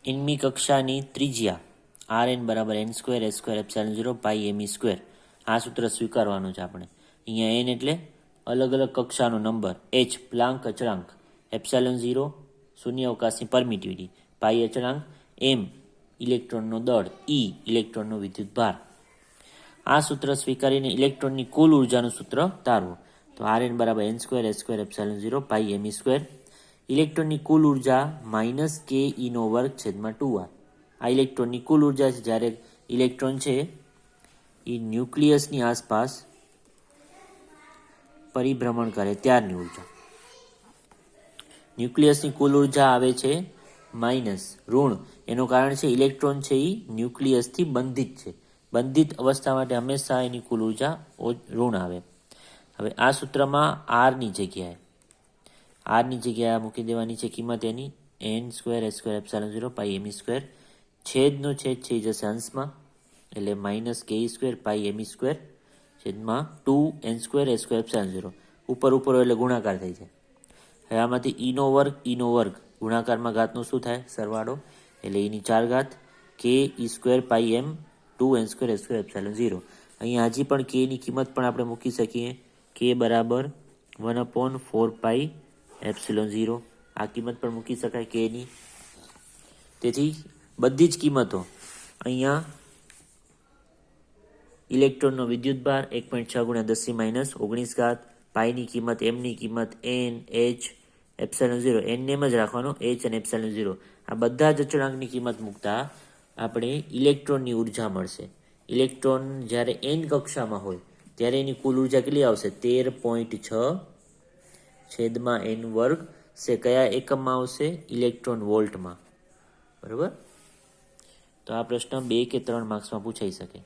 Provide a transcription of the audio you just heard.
Enemy કક્ષાની ત્રિજ્યા RN બરાબર n square s square epsilon 0 પાઈ me સ્ક્વેર, આ સૂત્ર સ્વીકારવાનું છે આપણે. અહીંયા n એટલે અલગ અલગ કક્ષાનો નંબર, h પ્લાન્ક અચળાંક, એપ્સિલોન 0 શૂન્ય અવકાશની પરમિટિવિટી, પાઈ અચળાંક, m ઇલેક્ટ્રોનનો દળ, e ઇલેક્ટ્રોનનો વિદ્યુત ભાર. આ સૂત્ર સ્વીકારીને ઇલેક્ટ્રોનની કુલ ઉર્જાનું સૂત્ર તારવું. તો RN બરાબર n square s square epsilon 0 પાઈ me સ્ક્વેર. ઇલેક્ટ્રોનની કુલ ઉર્જા માઇનસ ke નો વર્ગ છેદમાં 2r. આ ઇલેક્ટ્રોનની કુલ ઉર્જા છે જ્યારે ઇલેક્ટ્રોન છે એ ન્યુક્લિયસની આસપાસ પરિભ્રમણ કરે ત્યારની ઉર્જા. ન્યુક્લિયસની કુલ ઉર્જા આવે છે માઇનસ, ઋણ. એનું કારણ છે ઇલેક્ટ્રોન છે એ ન્યુક્લિયસથી બંધિત છે. બંધિત અવસ્થા માટે હંમેશા એની કુલ ઉર્જા ઋણ આવે. હવે આ સૂત્રમાં આરની જગ્યાએ મૂકી દેવાની છે કિંમત એની n square s square epsilon 0 પાઈ me સ્ક્વેર. છેદનો છેદ છે જશે અંશમાં, એટલે માઇનસ ke સ્ક્વેર પાઈ me સ્ક્વેર છેદમાં 2n square s square epsilon 0. ઉપર એટલે ગુણાકાર થઈ જાય. હવે આમાંથી e નો વર્ગ ગુણાકારમાં ઘાતનો શું થાય? સરવાળો, એટલે eની 4 ઘાત ke સ્ક્વેર પાઈ m 2n square s square epsilon 0. અહીંયા હજી પણ k ની કિંમત પણ આપણે મૂકી શકીએ. k બરાબર 1/4 પાઈ એપ્સિલોન 0. આ કિંમત પણ મૂકી શકાય k ની. તેથી બધી જ કિંમતો અહીંયા ઇલેક્ટ્રોનનો વિદ્યુત ભાર 1.6 × 10⁻⁻19 ઘાત, પાઈની કિંમત, એમની કિંમત, n, h, એપ્સિલોન 0, n ને એમ જ રાખવાનો, h અને એપ્સિલોન 0. આ બધા જ અચળાંકની કિંમત મૂકતા આપણે ઇલેક્ટ્રોનની ઉર્જા મળશે. ઇલેક્ટ્રોન જ્યારે n કક્ષામાં હોય ત્યારે એની કુલ ઉર્જા કેટલી આવશે? 13.6 છેદમાં n વર્ગ છે. કયા એકમમાં આવશે? ઇલેક્ટ્રોન વોલ્ટમાં. બરાબર. તો આ પ્રશ્ન 2 કે 3 માર્ક્સમાં પૂછાઈ શકે.